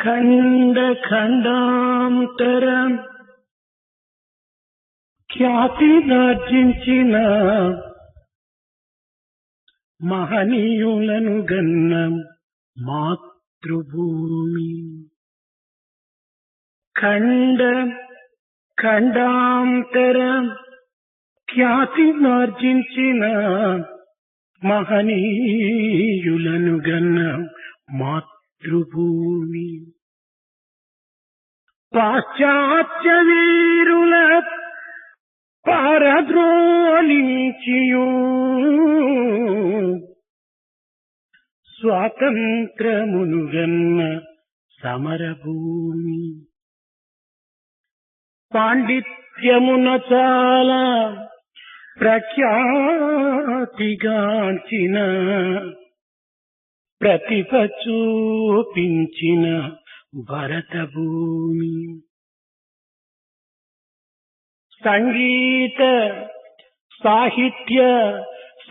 ఖండ ఖండాంతరం ఖ్యాతినార్జించిన మహనీయులను గన్న మాతృభూమి. ఖండ ఖండాంతరం ఖ్యాతినార్జించిన మహనీయులను గన్న మాతృభూమి. పాశ్చాత్య వీరుల పారద్రోలించియు స్వాతంత్రమును గన్న సమరభూమి. పాండిత్యమున చాలా ప్రఖ్యాతిగాంచిన ప్రతిభ చూపించిన భరతభూమి. సంగీత సాహిత్య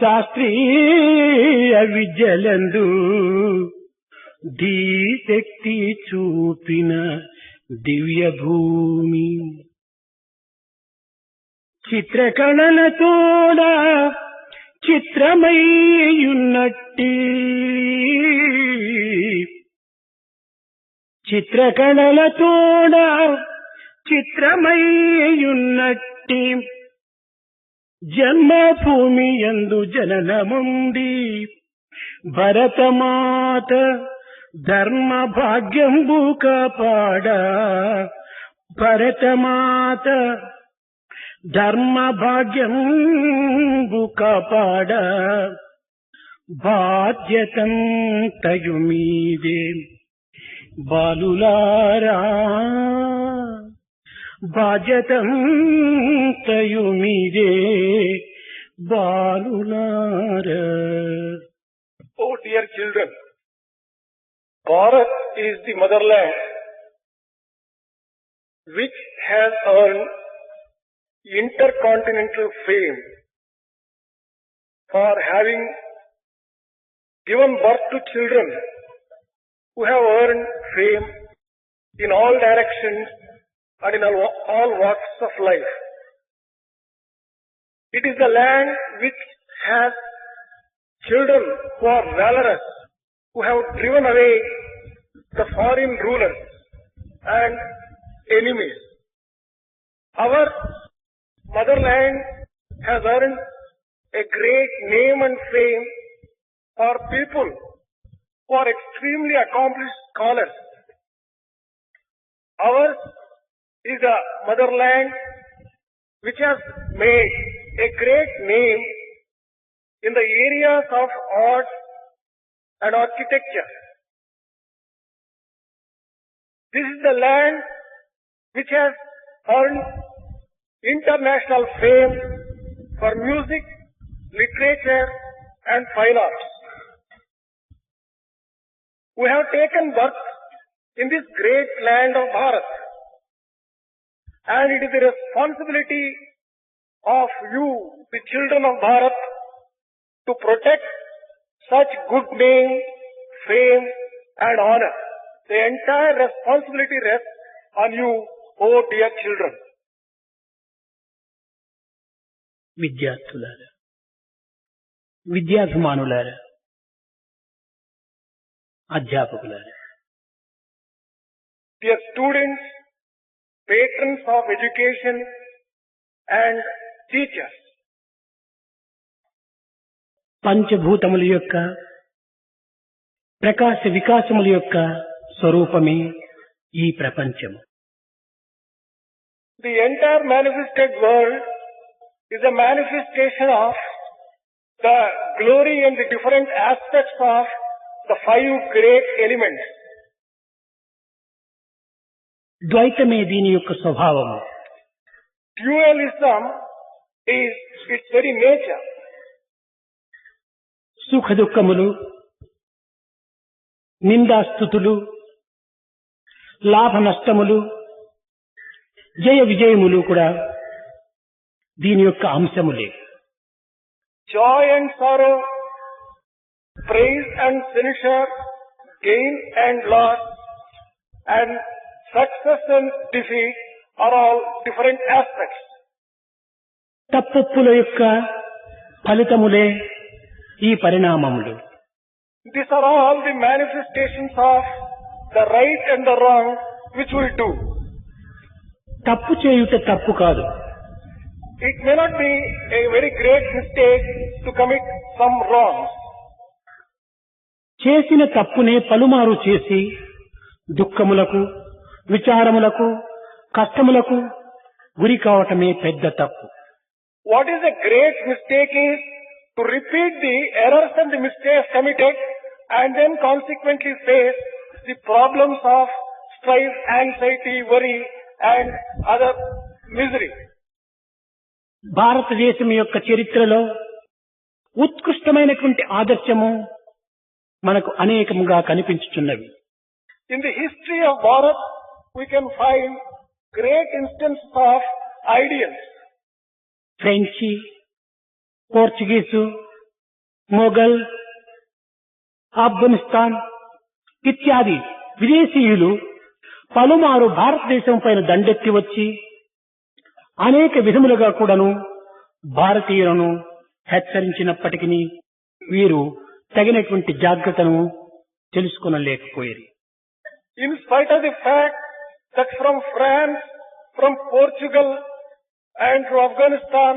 శాస్త్రీయ విద్యలందు ధీశక్తి చూపిన దివ్య భూమి. చిత్రకళలతోడ చిత్రమయ్యున్నట్టి చిత్రకళలతోడ చిత్రమయ్యున్నట్టి జన్మభూమి యందు జననముంది భరతమాత ధర్మ భాగ్యంబు కాపాడ. భరతమాత ధర్మ భాగ్యంబు కాపాడ. బాధ్యతంతయు మీదే బాలులారా, బాధ్యతంతయు మీదే బాలులారా. Oh dear children, Bharat is the motherland which has earned intercontinental fame for having given birth to children who have earned fame in all directions and in all walks of life. It is the land which has children who are valorous, who have driven away the foreign rulers and enemies. Our motherland has earned a great name and fame for people who are extremely accomplished scholars. Ours is a motherland which has made a great name in the areas of art and architecture. This is the land which has earned international fame for music, literature and fine arts. We have taken birth in this great land of Bharat, and it is the responsibility of you, the children of Bharat, to protect such good name, fame and honor. The entire responsibility rests on you, oh dear children. విద్యార్థులారా, విద్యాభిమానులారా, అధ్యాపకులారా, dear students, patrons of education and teachers. పంచభూతముల యొక్క ప్రకాశ వికాసముల యొక్క స్వరూపమే ఈ ప్రపంచము. The entire manifested world is a manifestation of the glory and the different aspects of the five great elements. ద్వైతమే దీని యొక్క స్వభావము. Dualism is its very nature. సుఖ దుఃఖములు, నిందాస్తుతులు, లాభ నష్టములు, జయ విజయములు కూడా దీని యొక్క అంశములే. Joy and sorrow, praise and censure, gain and loss, and success and defeat are all different aspects. తప్పుల యొక్క ఫలితములే ఈ పరిణామములు. These are all the manifestations of the right and the wrong which we do. తప్పు చేయుట తప్పు కాదు. It may not be a very great mistake to commit some wrongs. చేసిన తప్పునే పలుమారు చేసి దుఃఖములకు, విచారములకు, కష్టములకు గురి కావటమే పెద్ద తప్పు. What is a great mistake is to repeat the errors and the mistakes committed and then consequently face the problems of strife, anxiety, worry and other misery. భారతదేశం యొక్క చరిత్రలో ఉత్కృష్టమైనటువంటి ఆదర్శము మనకు అనేకముగా కనిపించుచున్నవి. In the history of Bharat, we can find great instances of ideals. French, Portuguese, Mughal, Afghanistan ఇత్యాది విదేశీయులు పలుమారు భారతదేశం పైన దండెత్తి వచ్చి అనేక విధములుగా కూడాను భారతీయులను హెచ్చరించినప్పటికీ వీరు తగినటువంటి జాగ్రత్తను తెలుసుకొనలేకపోయారు. In spite of the fact that from France, from Portugal and from Afghanistan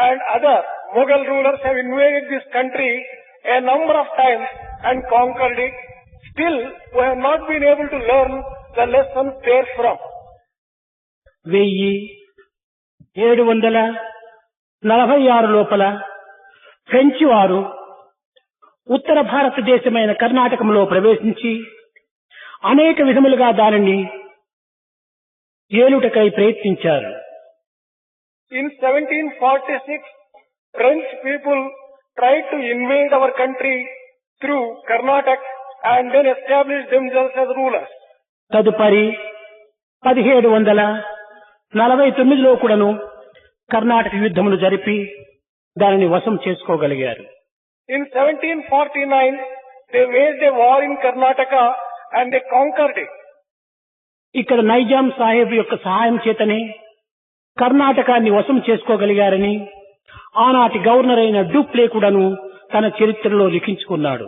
and other Mughal rulers have invaded this country a number of times and conquered it, still we have not been able to learn the lessons therefrom. 1746 లోపల ఫ్రెంచి వారు ఉత్తర భారతదేశమైన కర్ణాటకంలో ప్రవేశించి అనేక విధములుగా దానిని ఏలుటకై ప్రయత్నించారు. In 1746, French people tried to invade our country through Karnataka and then establish themselves as rulers. తదుపరి 1749లో కూడాను కర్ణాటక యుద్ధమును జరిపి దానిని వశం చేసుకోగలిగారు. In 1749, they waged a war in Karnataka and they conquered it. ఇక్కడ నైజాం సాహెబ్ యొక్క సహాయం చేతనే కర్ణాటకాన్ని వశం చేసుకోగలిగారని ఆనాటి గవర్నర్ అయిన డూప్లే కూడాను తన చరిత్రలో లిఖించుకున్నాడు.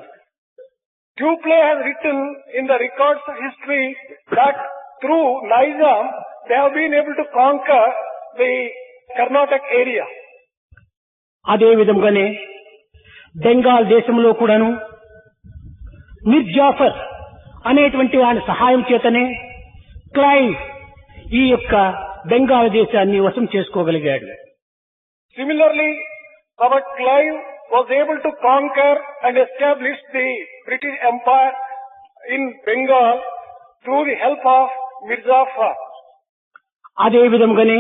Dupleix has written in the records of history that through Nizam they have been able to conquer the Karnataka area. అదే విధంగానే బెంగాల్ దేశంలో కూడాను మిర్ జాఫర్ అనేటువంటి వారి సహాయం చేతనే క్లైవ్ ఈ యొక్క బెంగాల్ దేశాన్ని వశం చేసుకోగలిగాడు. Similarly, our Clive was able to conquer and establish the British Empire in Bengal through the help of Mirzapha. అదే విధంగానే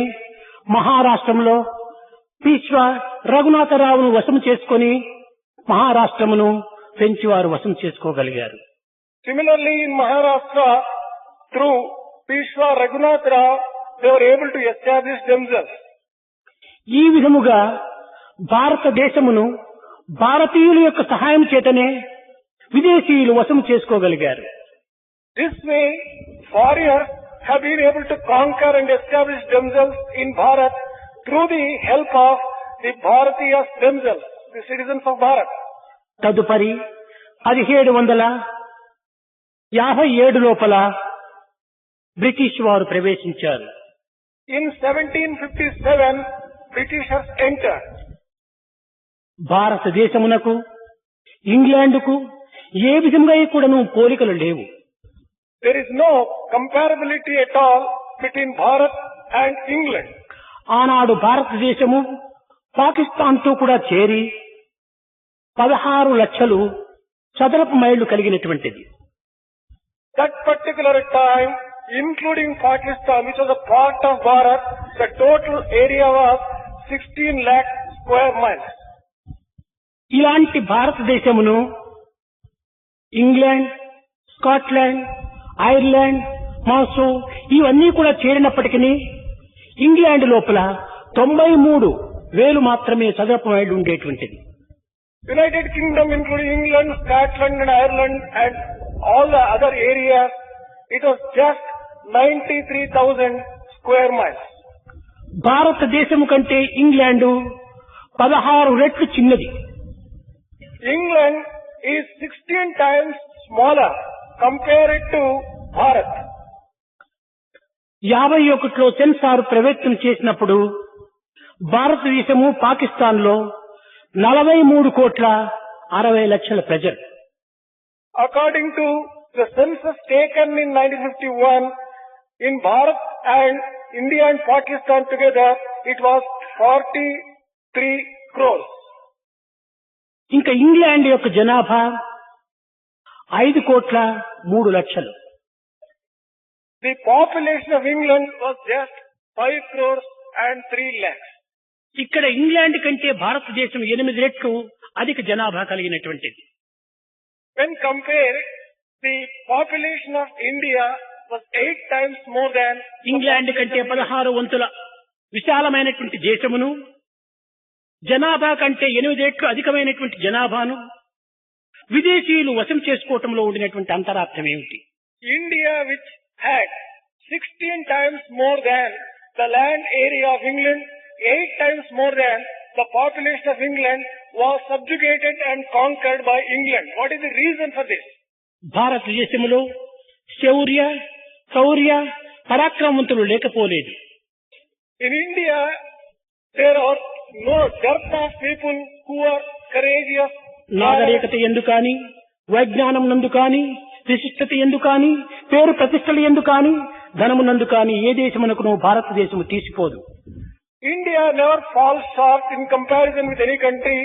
మహారాష్ట్రంలో పీష్వా రఘునాథరావును వశం చేసుకొని మహారాష్ట్రమును ఫ్రెంచి వారు వశం చేసుకోగలిగారు. Similarly, in Maharashtra, through Pishwa Raghunath Rao, they were able to establish themselves. ఈ విధముగా భారతదేశమును భారతీయుల యొక్క సహాయం చేతనే విదేశీయులు వశం చేసుకోగలిగారు. This way, foreigners have been able to conquer and establish themselves in Bharat through the help of the Bharatiyas themselves, the citizens of Bharat. తదుపరి 1757 లోపల బ్రిటిష్ వారు ప్రవేశించారు. In 1757, Britishers entered. భారతదేశమునకు ఇంగ్లాండుకు ఏ విధంగా కూడాను పోలికలు లేవు. There is no comparability at all between Bharat and England. ఆనాడు భారతదేశము పాకిస్తాన్ తో కూడా చేరి 16 లక్షలు చదరపు మైళ్లు కలిగినటువంటిది. That particular time, including Pakistan, which was a part of Bharat, the total area was 16 lakh square miles. ఇలాంటి భారతదేశమును ఇంగ్లాండ్, స్కాట్లాండ్, ఐర్లాండ్, మాసో ఇవన్నీ కూడా చేరినప్పటికీ ఇంగ్లాండ్ లోపల 93,000 మాత్రమే చదరపు మైళ్ళు ఉండేటువంటిది. United Kingdom, including England, Scotland and Ireland and all the other areas, it was just 93,000 square miles. భారతదేశము కంటే ఇంగ్లాండు 16 రెట్లు చిన్నది. England is 16 times smaller compared to Bharat. 51లో సెన్సార్ ప్రవేశం చేసినప్పుడు భారతదేశము పాకిస్తాన్ లో 43,60,00,000 ప్రజలు. According to the census taken in 1951, in Bharat and India and Pakistan together, it was 43 crores. ఇంకా ఇంగ్లాండ్ యొక్క జనాభా 5,03,00,000. The population of England was just 5 crores and 3 lakhs. ఇక్కడ ఇంగ్లాండ్ కంటే భారతదేశం 8 రెట్లు అధిక జనాభా కలిగినటువంటిది. When compared, the population of India was 8 times more than England కంటే 16 వంతుల విశాలమైనటువంటి దేశమును, జనాభా కంటే 8 రెట్లు అధికమైనటువంటి జనాభాను విదేశీయులు వశం చేసుకోవటంలో ఉండినటువంటి అంతరార్థం ఏమిటి? India, which had 16 times more than the land area of England, 8 times more than the population of England, was subjugated and conquered by England. What is the reason for this? భారతదేశంలో శౌర్య, శౌర్య, పరాక్రమవంతులు లేకపోలేదు. In India, there are no dearth of people who are courageous. నాగరికత ఎందు కాని, వైజ్ఞానం నందు కాని, విశిష్టత ఎందు కాని, పేరు ప్రతిష్టలు ఎందు కాని, ధనమునందు కాని ఏ దేశమునకును భారతదేశము తీసిపోదు. India never falls short in comparison with any country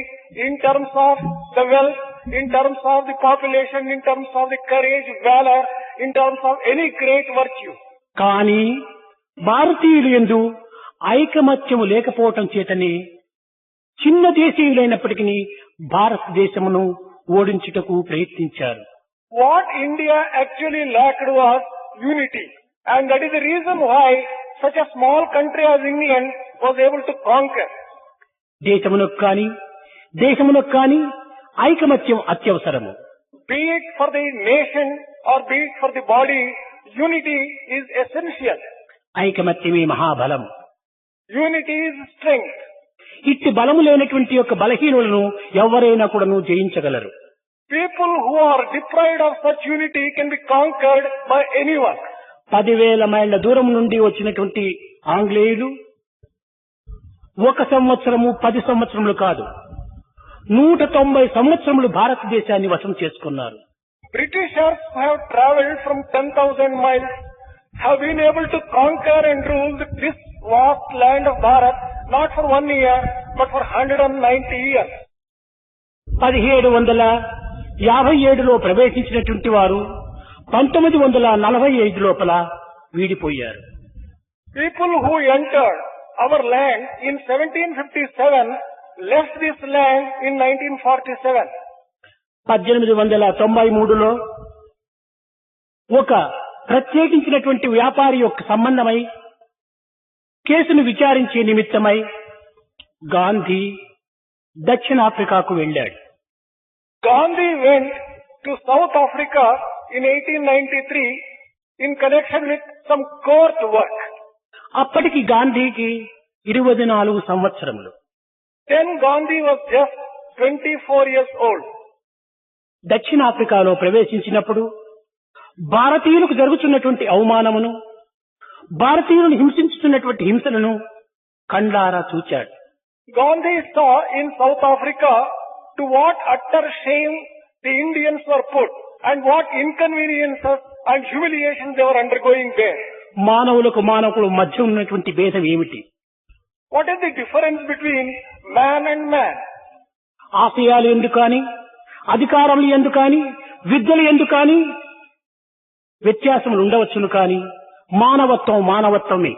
in terms of the wealth, in terms of the population, in terms of the courage, valor, in terms of any great virtue. కానీ భారతీయులు యందు ఐకమత్యము లేకపోవటం చేతనే చిన్న దేశీయులైనప్పటికీ భారతదేశమును ఓడించుటకు ప్రయత్నించారు. What India actually lacked was unity, and that is the reason why such a small country as England was able to conquer. దేశమునకు కాని ఐకమత్యం అత్యవసరము. Be it for the nation or be it for the body, unity is essential. ఐకమత్యమే మహాబలం. Unity is strength. ఇట్టి బలము లేనటువంటి యొక్క బలహీనులను ఎవరైనా కూడాను జయించగలరు. People who are deprived of such unity can be conquered by anyone. 10,000 మైళ్ళ దూరం నుండి వచ్చినటువంటి ఆంగ్లేయులు 1 సంవత్సరము 10 సంవత్సరములు కాదు, 190 సంవత్సరములు భారతదేశాన్ని వశం చేసుకున్నారు. Britishers who have travelled from 10,000 miles have been able to conquer and rule this vast land of Bharat not for 1 year but for 190 years. 1757లో ప్రవేశించినటువంటి వారు 1945 లోపల వీడిపోయారు. People who entered our land in 1757 left this land in 1947. 1893లో ఒక ప్రత్యేకించినటువంటి వ్యాపారి యొక్క సంబంధమై కేసును విచారించే నిమిత్తమై గాంధీ దక్షిణాఫ్రికాకు వెళ్ళాడు. Gandhi went to South Africa in 1893 in connection with some court work. అప్పటికి గాంధీకి 24 సంవత్సరములు. Then Gandhi was just 24 years old. దక్షిణాఫ్రికాలో ప్రవేశించినప్పుడు భారతీయులకు జరుగుతున్నటువంటి అవమానమును, భారతీయులను హింసించుతున్నటువంటి హింసలను కండ్లారా చూచాడు. Gandhi saw in South Africa to what utter shame the Indians were put and what inconveniences and humiliations they were undergoing there. మానవులకు మానవుల మధ్య ఉన్నటువంటి భేదం ఏమిటి? What is the difference between man and man? ఆశయాలు ఎందుకు కానీ, అధికారములు ఎందుకు కానీ, విద్యలు ఎందుకు కానీ వ్యత్యాసములు ఉండవచ్చును కానీ మానవత్వం మానవత్వమే.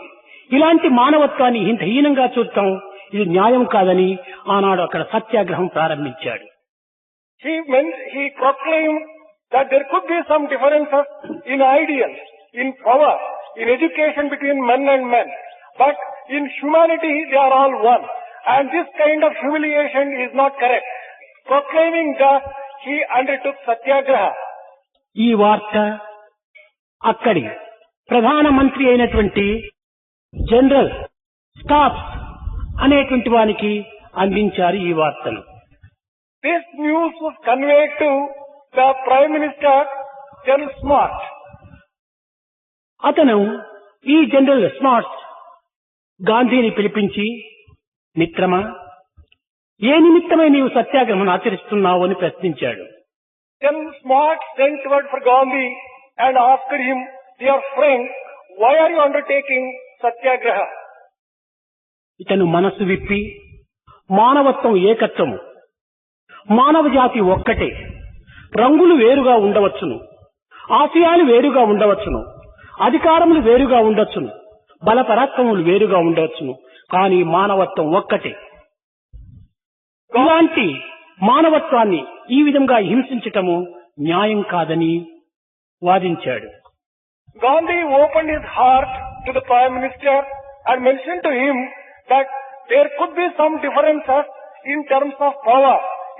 ఇలాంటి మానవత్వాన్ని ఇంత హీనంగా చూడటం ఇది న్యాయం కాదని ఆనాడు అక్కడ సత్యాగ్రహం ప్రారంభించాడు. He proclaimed that there could be some differences in ideals, in power, in education between men and men, but in humanity they are all one, and this kind of humiliation is not correct. Proclaiming that, he undertook satyagraha. ఈ వార్త అక్కడి ప్రధానమంత్రి అయినటువంటి general stops అనేటువంటి వానికి అందించారు ఈ వార్తను. This news was conveyed to the Prime Minister, General Smart. అతను ఈ జనరల్ స్మార్ట్స్ గాంధీని పిలిపించి, మిత్రమా, ఏ నిమిత్తమై నీవు సత్యాగ్రహం ఆచరిస్తున్నావు అని ప్రశ్నించాడు. General Smart sent word for Gandhi and asked him, dear friend, why are you undertaking Satyagraha? ఇతను మనసు విప్పి, మానవత్వం ఏకత్వము, మానవ జాతి ఒక్కటే, రంగులు వేరుగా ఉండవచ్చును, ఆశయాలు వేరుగా ఉండవచ్చును, అధికారములు వేరుగా ఉండొచ్చును, బలపరాక్రములు వేరుగా ఉండవచ్చును, కానీ మానవత్వం ఒక్కటే. ఇలాంటి మానవత్వాన్ని ఈ విధంగా హింసించటము న్యాయం కాదని వాదించాడు. Gandhi opened his heart to the Prime Minister and mentioned to him that there could be some differences in terms of power,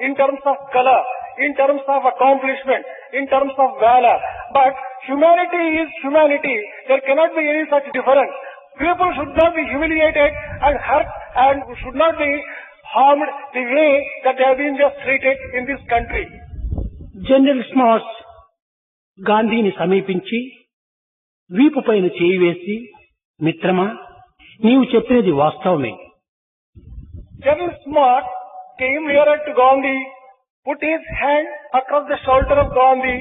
in terms of color, in terms of accomplishment, in terms of valor. But humanity is humanity. There cannot be any such difference. People should not be humiliated and hurt and should not be harmed the way that they have been just treated in this country. General smarts గాంధీని సమీపించి వీపు పైన చేయి వేసి, మిత్రమా, నీవు చెప్పినది వాస్తవమే. General Smart came nearer to Gandhi, put his hand across the shoulder of Gandhi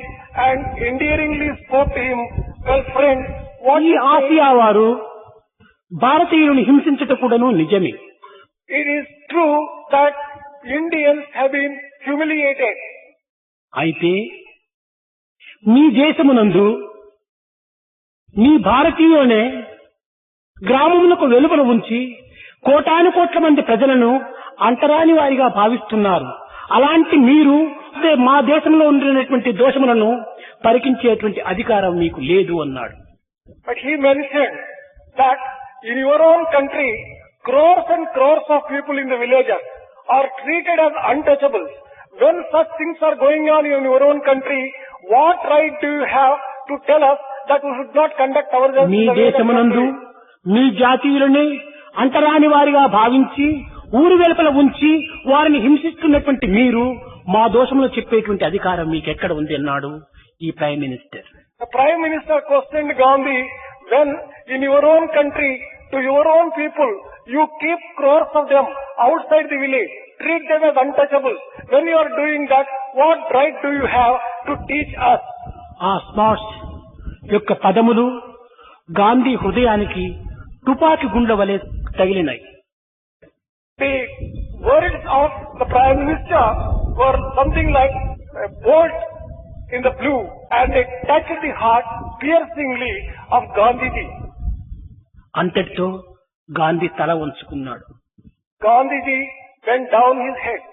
and endearingly spoke to him, well friend, what ఈ you say, ఆసియా వారు భారతీయులను హింసించట కూడాను నిజమే. it is true that Indians have been humiliated. అయితే మీ దేశమునందు మీ భారతీయులనే గ్రామములకు వెలుపల ఉంచి కోటాను కోట్ల మంది ప్రజలను అంటరాని వారిగా భావిస్తున్నారు. అలాంటి మీరు మా దేశంలో ఉండినటువంటి దోషములను పరికించేటువంటి అధికారం మీకు లేదు అన్నాడు. But he mentioned that in your own country, crores and crores of people in the villages are treated as untouchables. When such things are going on in your own country, what right do you have to tell us that we should not conduct ourselves me in the way that we దేశమునందు are doing? మీ జాతీయులని అంటరాని వారిగా భావించి ఊరు వెలుపల ఉంచి వారిని హింసిస్తున్నటువంటి మీరు మా దోషములు చెప్పేటువంటి అధికారం మీకెక్కడ ఉంది అన్నాడు ఈ prime minister. The Prime Minister questioned Gandhi, when in your own country, to your own people, you keep crores of them outside the village, treat them as untouchables. When you are doing that, what right do you have to teach us? ఆ smarts యొక్క పదములు గాంధీ హృదయానికి తుపాకి గుండ్ల వలె తగిలినాయి. The words of the Prime Minister were something like a bolt in the blue, and they touched the heart piercingly of Gandhiji. అంతటితో గాంధీ తల వంచుకున్నాడు. Gandhiji bent down his head.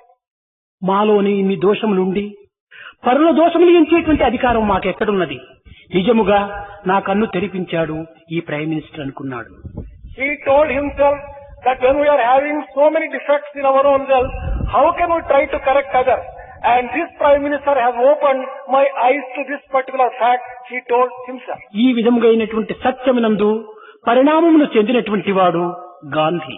మాలోని ఇన్ని దోషములుండి పరుల దోషములు ఎంచేటువంటి అధికారం మాకెక్కడున్నది? నిజముగా నా కన్ను తెరిపించాడు ఈ ప్రైమ్ మినిస్టర్ అనుకున్నాడు. He told himself that when we are having so many defects in our own self, how can we try to correct others? And this Prime Minister has opened my eyes to this particular fact, he told himself. ఈ విధముగా అయినటువంటి సత్యమునందు పరిణామమును చెందినటువంటి వాడు Gandhi.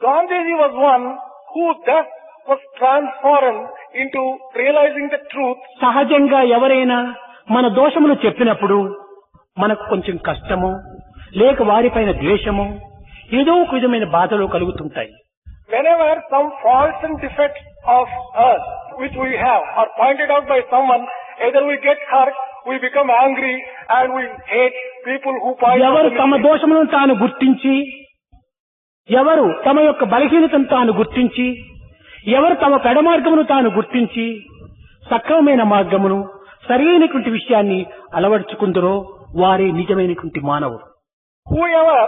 Gandhiji was one who thus was transformed into realizing the truth. సహజంగా ఎవరైనా మన దోషములు చెప్పినప్పుడు మనకు కొంచెం కష్టము, లేక వారిపైన ద్వేషము, ఏదో ఒక విధమైన బాధలు కలుగుతుంటాయి. Whenever some faults and defects of us which we have are pointed out by someone, either we get hurt, we become angry, and we hate people who point out ఎవరు the తమ mistakes. దోషములను తాను గుర్తించి, ఎవరు తమ యొక్క బలహీనతను తాను గుర్తించి, ఎవరు తమ పెడమార్గమును తాను గుర్తించి సక్రమమైన మార్గమును సరైనటువంటి విషయాన్ని అలవర్చుకుందరో వారే నిజమైనటువంటి మానవుడు. Whoever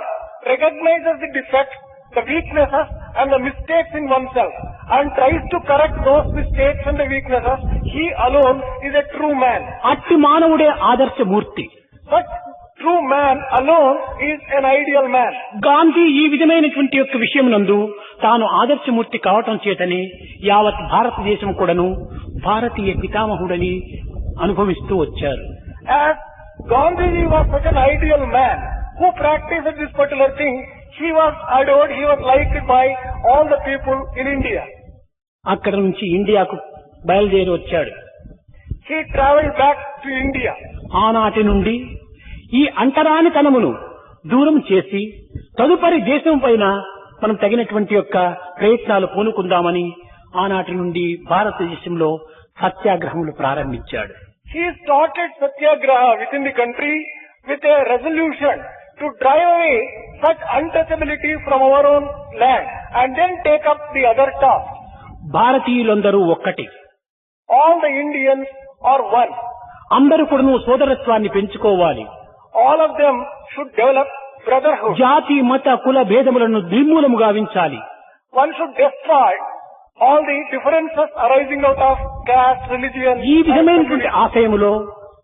recognizes the defects, the weaknesses and the mistakes in oneself and tries to correct those mistakes and the weaknesses, he alone is a true man. అట్టి మానవుడే ఆదర్శమూర్తి. Such true man alone is an ideal man. Gandhi ఈ విధమైనటువంటి యొక్క విషయమునందు తాను ఆదర్శమూర్తి కావటం చేతనే యావత్ భారతదేశం కూడాను భారతీయ పితామహుడని అనుభవిస్తూ వచ్చారు. As Gandhiji was such an ideal man who practiced this particular thing. He was adored, he was liked by all the people in India. అక్కడ నుంచి ఇండియాకు బయలుదేరి వచ్చాడు. He travelled back to India. ఆనాటి నుండి ఈ అంటరానితనమును దూరం చేసి తదుపరి దేశం పైన మనం తగినటువంటి యొక్క ప్రయత్నాలు పూనుకుందామని ఆనాటి నుండి భారతదేశంలో సత్యాగ్రహములు ప్రారంభించాడు. He started Satyagraha within the country with a resolution to drive away such untouchability from our own land and then take up the other task. భారతీయులందరూ ఒక్కటి. All the Indians are one. అందరూ కూడాను సోదరత్వాన్ని పెంచుకోవాలి. All of them should develop brotherhood. జాతి మత కుల భేదములను నిర్మూలము గావించాలి. One should destroy all the differences arising out of caste, religion. ఈ విధమైనటువంటి ఆశయములో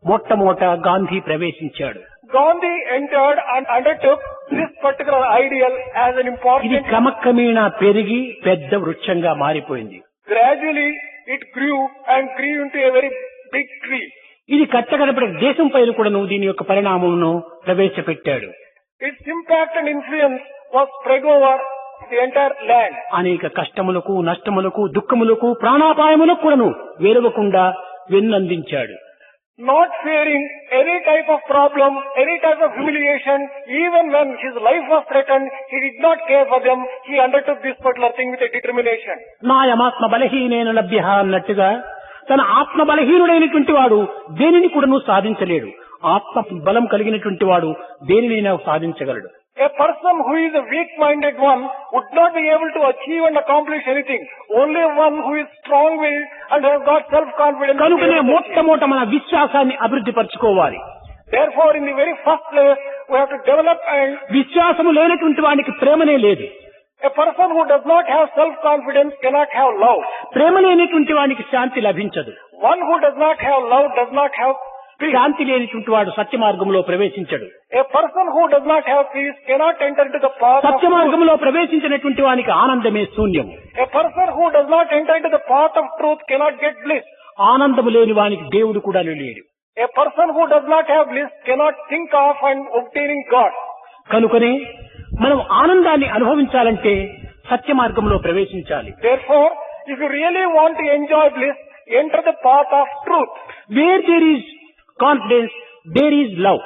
మొట్టమొదట గాంధీ ప్రవేశించాడు. Gandhi entered and undertook this particular ideal as an ఇది important. క్రమక్రమేణా పెరిగి పెద్ద వృక్షంగా మారిపోయింది. Gradually it grew and grew into a very big tree. ఇది కట్టగడపడ దేశం పైన కూడాను దీని యొక్క పరిణామమును ప్రవేశపెట్టాడు. Its impact and influence was spread over the entire land. అనేక కష్టములకు నష్టములకు దుఃఖములకు ప్రాణాపాయములకు కూడాను వేరవకుండా వెన్నందించాడు. Not fearing any type of problem, any type of humiliation, even when his life was threatened, he did not care for them. He undertook this particular thing with a determination. నాయమాత్మ బలహీనేన లభ్య అన్నట్టుగా తన ఆత్మ బలహీనుడైనటువంటి వాడు దేనిని కూడాను సాధించలేడు. ఆత్మ బలం కలిగినటువంటి వాడు దేనినైనా సాధించగలడు. A person who is a weak-minded one would not be able to achieve and accomplish anything. Only one who is strong-willed and has got self-confidence. కనుకనే మొట్టమొదట మన విశ్వాసాన్ని అభివృద్ధి పరచుకోవాలి. Therefore, in the very first place, we have to develop and విశ్వాసము లేనటువంటి వానికి ప్రేమనే లేదు. a person who does not have self-confidence cannot have love. ప్రేమ లేనటువంటి వానికి శాంతి లభించదు. One who does not have love does not have peace. శాంతి లేనటువంటి వాడు సత్య మార్గంలో ప్రవేశించడు. A person who does not have peace cannot enter into the path of Satya truth. మార్గంలో ప్రవేశించినటువంటి వానికి ఆనందమే శూన్యము. A person who does not enter into the path of truth cannot get bliss. ఆనందము లేని వానికి దేవుడు కూడా లేడు. A person who does not have bliss cannot think of and obtaining God. కనుకనే మనం ఆనందాన్ని అనుభవించాలంటే సత్య మార్గంలో ప్రవేశించాలి. Therefore, if you really want to enjoy bliss, enter the path of truth. Where there is confidence there is love.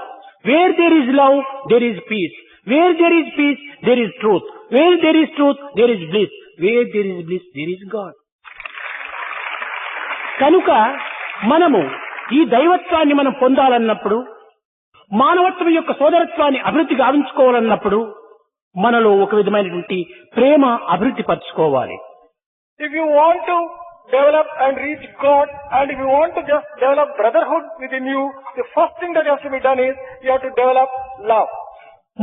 Where there is love there is peace. Where there is peace there is truth. Where there is truth there is bliss. Where there is bliss there is God. కనుక మనము ఈ దైవత్వాన్ని మనం పొందాలన్నప్పుడు, మానవత్వం యొక్క సోదరత్వాన్ని అభివృద్ధి గావించుకోవాలన్నప్పుడు మనలో ఒక విధమైనటువంటి ప్రేమ అభివృద్ధి పరచుకోవాలి. If you want to develop and reach God, and if you want to just develop brotherhood within you, the first thing that has to be done is you have to develop love.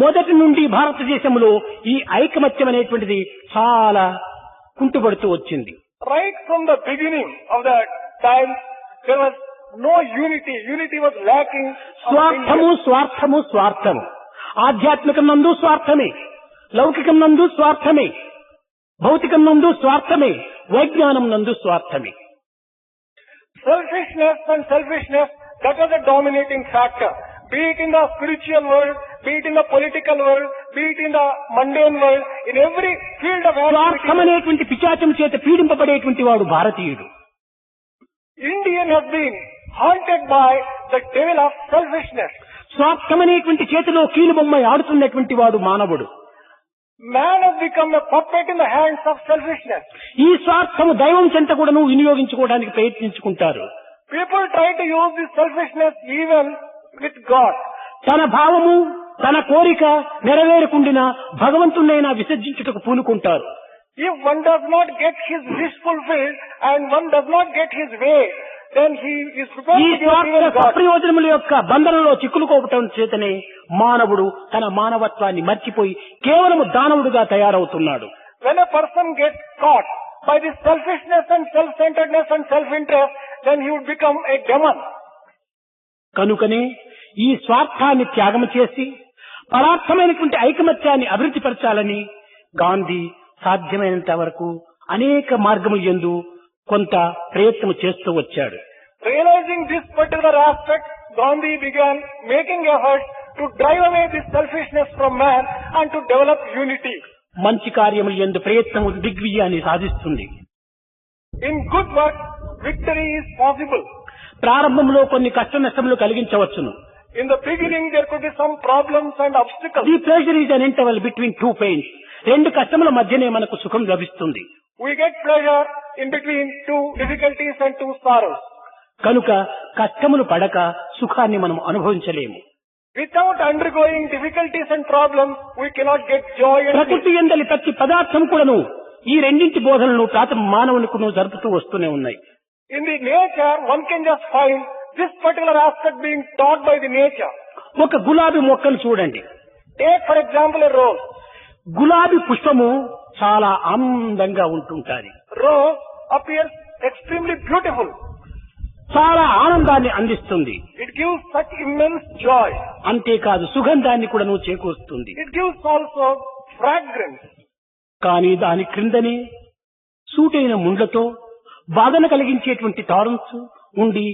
మొదటి నుండి భారతదేశంలో ఈ ఐకమత్యం అనేటువంటిది చాలా కుంటుపడుతూ వచ్చింది. Right from the beginning of the time, there was no unity. Unity was lacking. స్వార్థము స్వార్థము స్వార్థము. ఆధ్యాత్మికం నందు స్వార్థమే, లౌకికం నందు స్వార్థమే, భౌతికం నందు స్వార్థమే, వైజ్ఞానం నందు స్వార్థమే. Selfishness and selfishness, that was a dominating factor. Be it in the spiritual world, be it in the political world, be it in the mundane world, in every field of స్వార్థం activity, అనేటువంటి పిశాచం చేత పీడింపబడేటువంటి వాడు భారతీయుడు. Indian has been haunted by the devil of selfishness. స్వార్థం అనేటువంటి చేతిలో కీలుబొమ్మ ఆడుతున్నటువంటి వాడు మానవుడు. Man has become a puppet in the hands of selfishness. ఈ స్వార్థము దైవం చెంత కూడాను వినియోగించుకోవడానికి ప్రయత్నించుకుంటారు. People try to use this selfishness even with God. తన భావము తన కోరిక నెరవేరకుండినా భగవంతునైనా విసర్జించుటకు పూనుకుంటారు. If one does not get his wish fulfilled and one does not get his way, then he is prepared ఈ to give స్వార్థ even God. సప్రయోజనముల యొక్క బంధనంలో చిక్కులుకోవటం చేతనే మానవుడు తన మానవత్వాన్ని మర్చిపోయి కేవలము దానవుడుగా తయారవుతున్నాడు. When a person gets caught by this selfishness and self-centeredness and self-interest, then he would become a demon. కనుకనే ఈ స్వార్థాన్ని త్యాగం చేసి పరార్థమైనటువంటి ఐకమత్యాన్ని అభివృద్ధి పరచాలని గాంధీ సాధ్యమైనంత వరకు అనేక మార్గముల యందు కొంత ప్రయత్నం చేస్తూ వచ్చాడు. Realizing this particular aspect, Gandhi began making efforts to drive away this selfishness from man and to develop unity. మంచి కార్యములు యందు ప్రయత్నము దిగ్విజయాన్ని సాధిస్తుంది. In good work, victory is possible. ప్రారంభంలో కొన్ని కష్ట నష్టములు కలిగించవచ్చును. In the beginning, there could be some problems and obstacles. The pleasure is an interval between two pains. రెండు కష్టముల మధ్యనే మనకు సుఖం లభిస్తుంది. We get pleasure in between two difficulties and two sorrows. కనుక కష్టములు పడక సుఖాన్ని మనం అనుభవించలేము. Without undergoing difficulties and problems, we cannot get joy and ప్రకృతి యందలి ప్రతి పదార్థం కూడాను ఈ రెండింటి బోధనలను ప్రాత మానవునికును జరుపుతూ వస్తూనే ఉన్నాయి. in the nature, one can just find this particular aspect being taught by the nature. ఒక గులాబీ మొక్కను చూడండి. Take for example a rose. గులాబీ పుష్పము చాలా అందంగా ఉంటుంటాది. Rose appears extremely beautiful. చాలా ఆనందాన్ని అందిస్తుంది. It gives such immense joy. అంతేకాదు సుగంధాన్ని కూడా చేకూరుస్తుంది. It gives also fragrance. కానీ దాని క్రిందనే సూటైన ముండ్లతో బాధన కలిగించేటువంటి థార్న్స్ ఉండి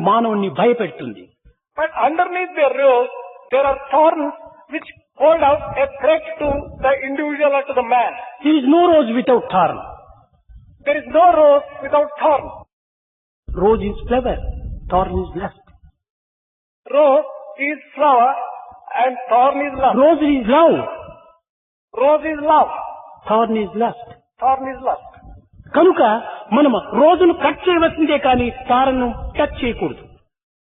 మానవుణ్ణి భయపెడుతుంది. But underneath the rose, there are thorns which hold out a threat to the individual or to the man. There is no rose without thorn. There is no rose without thorn. Rose is flower, thorn is lust. Rose is flower and thorn is lust. Rose is love, Rose is love. thorn is lust. Thorn is lust. కనుక మనం రోజును cut చేయవలసిందే కానీ తారను touch చేయకూడదు.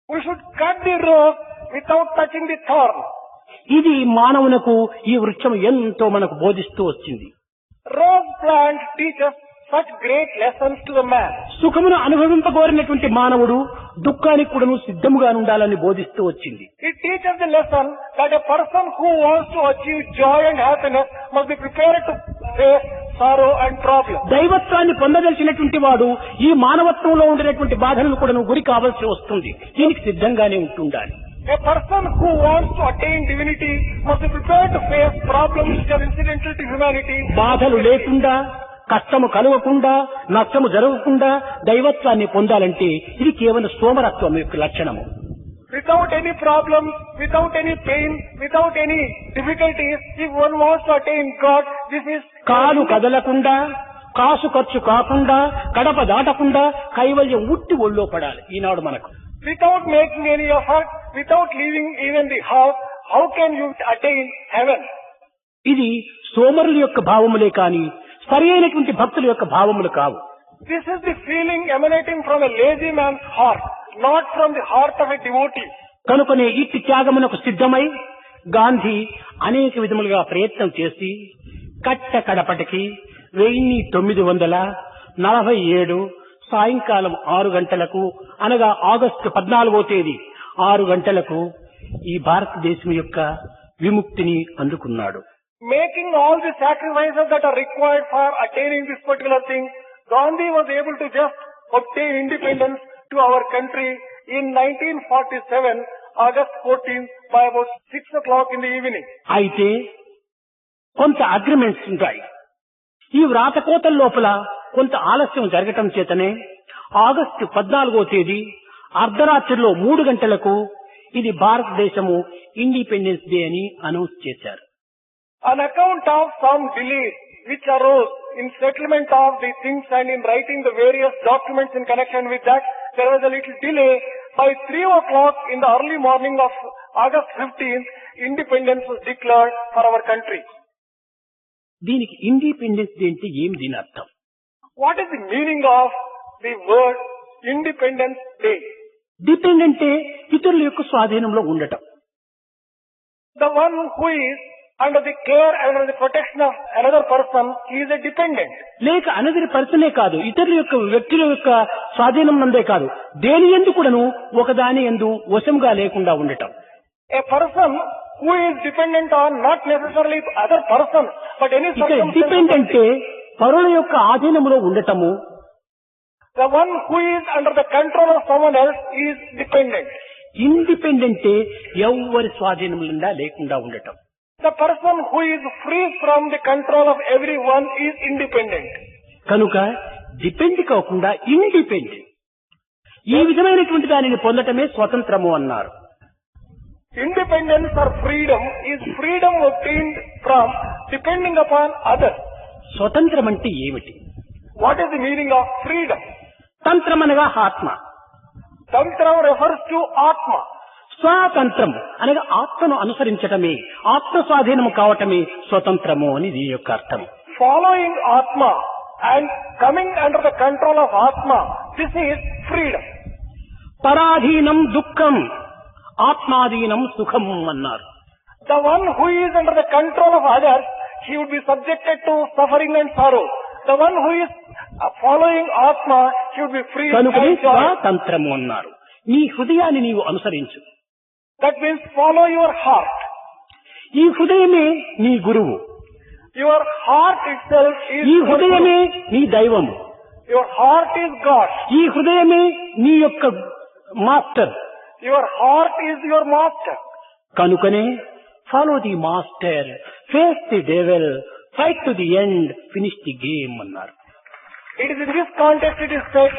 We should cut the rose without touching the thorn. ఇది మానవునకు ఈ వృక్షం ఎంతో మనకు బోధిస్తూ వచ్చింది. Rose plant teaches such great lessons to the man. సుఖమును అనుభవింపగోరినటువంటి మానవుడు దుఃఖానికి కూడాను సిద్ధముగా ఉండాలని బోధిస్తూ వచ్చింది. It teaches the lesson that a person who wants to achieve joy and happiness must be prepared to face sorrow and problems. దైవత్వాన్ని పొందదలిచినటువంటి వాడు ఈ మానవత్వంలో ఉండినటువంటి బాధలను కూడాను గురి కావాల్సి వస్తుంది. దీనికి సిద్ధంగానే ఉంటుండాలి. A person who wants to attain divinity must be prepared to face problems which are incidental to humanity. బాధలు లేకుండా కష్టము కలగకుండా నష్టము జరగకుండా దైవత్వాన్ని పొందాలంటే ఇది కేవలం సోమరత్వం యొక్క లక్షణము. Without any problems, without any pain, without any difficulties, if one wants to attain God, this is కాలు కదలకుండా కాసు ఖర్చు కాకుండా కడప దాటకుండా కైవల్యం ఉట్టి ఒళ్ళో పడాలి ఈనాడు మనకు. without making any effort, without leaving even the house, how can you attain heaven? ఇది సోమరుల యొక్క భావములే కాని సరి అయినటువంటి భక్తుల యొక్క భావములు కావు. This is the feeling emanating from a lazy man's heart, not from the heart of a devotee. కనుకనే ఇట్టి త్యాగమునకు సిద్ధమై గాంధీ అనేక విధములుగా ప్రయత్నం చేసి కట్ట కడపటికి 1947 సాయంకాలం 6 గంటలకు అనగా ఆగస్టు 14వ తేదీ 6 గంటలకు ఈ భారతదేశం యొక్క విముక్తిని అందుకున్నాడు. Making all the sacrifices that are required for attaining this particular thing, Gandhi was able to just obtain independence to our country in 1947, August 14th by about 6 o'clock in the evening. అయితే కొంత agreements ఉంటాయి. ఈ వ్రాతకోతల లోపల కొంత ఆలస్యం జరగటం చేతనే August 14వ తేదీ అర్ధరాత్రిలో 3 గంటలకు ఇది భారతదేశము ఇండిపెండెన్స్ డే అని అనౌన్స్ చేశారు. On account of some delays which arose in settlement of the things and in writing the various documents in connection with that, there was a little delay. By 3 o'clock in the early morning of August 15th, independence was declared for our country. దీనికి independence day అంటే ఏమి దీని అర్థం? What is the meaning of the word Independence Day? Depend అంటే ఇతరుల యొక్క స్వాధీనంలో ఉండటం. The one who is under the care and under the protection of another person, he is a dependent. లేక అనదరి పర్సనే కాదు, ఇతరుల యొక్క వ్యక్తుల యొక్క స్వాధీనం నందే కాదు, దేని యందు కూడాను ఒకదాని యందు వశంగా లేకుండా ఉండటం. A person who is dependent on not necessarily other person, but any ఇక్కడ డిపెండ్ అంటే పరుల యొక్క ఆధీనంలో ఉండటము. The one who is under the control of someone else is dependent. ఇండిపెండెంటే ఎవ్వరి స్వాధీనంలో లేకుండా ఉండటం. The person who is free from the control of everyone is independent. కనుక డిపెండ్ కాకుండా ఇండిపెండెంట్, ఈ విధమైనటువంటి దానిని పొందటమే స్వతంత్రము అన్నారు. Independence or freedom is freedom obtained from depending upon others. స్వతంత్రం అంటే ఏమిటి? What is the meaning of freedom? తంత్రం అనగా ఆత్మ. Tantra refers to Atma. స్వాతంత్రం అనగా ఆత్మను అనుసరించటమే, ఆత్మ స్వాధీనము కావటమే స్వతంత్రము అని దీని యొక్క అర్థం. Following Atma and coming under the control of Atma, this is freedom. పరాధీనం దుఃఖం, ఆత్మాధీనం సుఖం అన్నారు. The one who is under the control of others, he would be subjected to suffering and sorrow. The one who is following Atma, he would be free కనుకనే and joy. స్వాతంత్రము అన్నారు. నీ హృదయాన్ని నీవు అనుసరించు. That means follow your heart. ఈ హృదయమే నీ గురువు. Your heart itself is ఈ your హృదయమే guru. నీ దైవము. Your heart is God. ఈ హృదయమే నీ యొక్క master. Your heart is your master. కనుకనే follow the master, face the devil, fight to the end, finish the game అన్నారు. It is in this context it is said,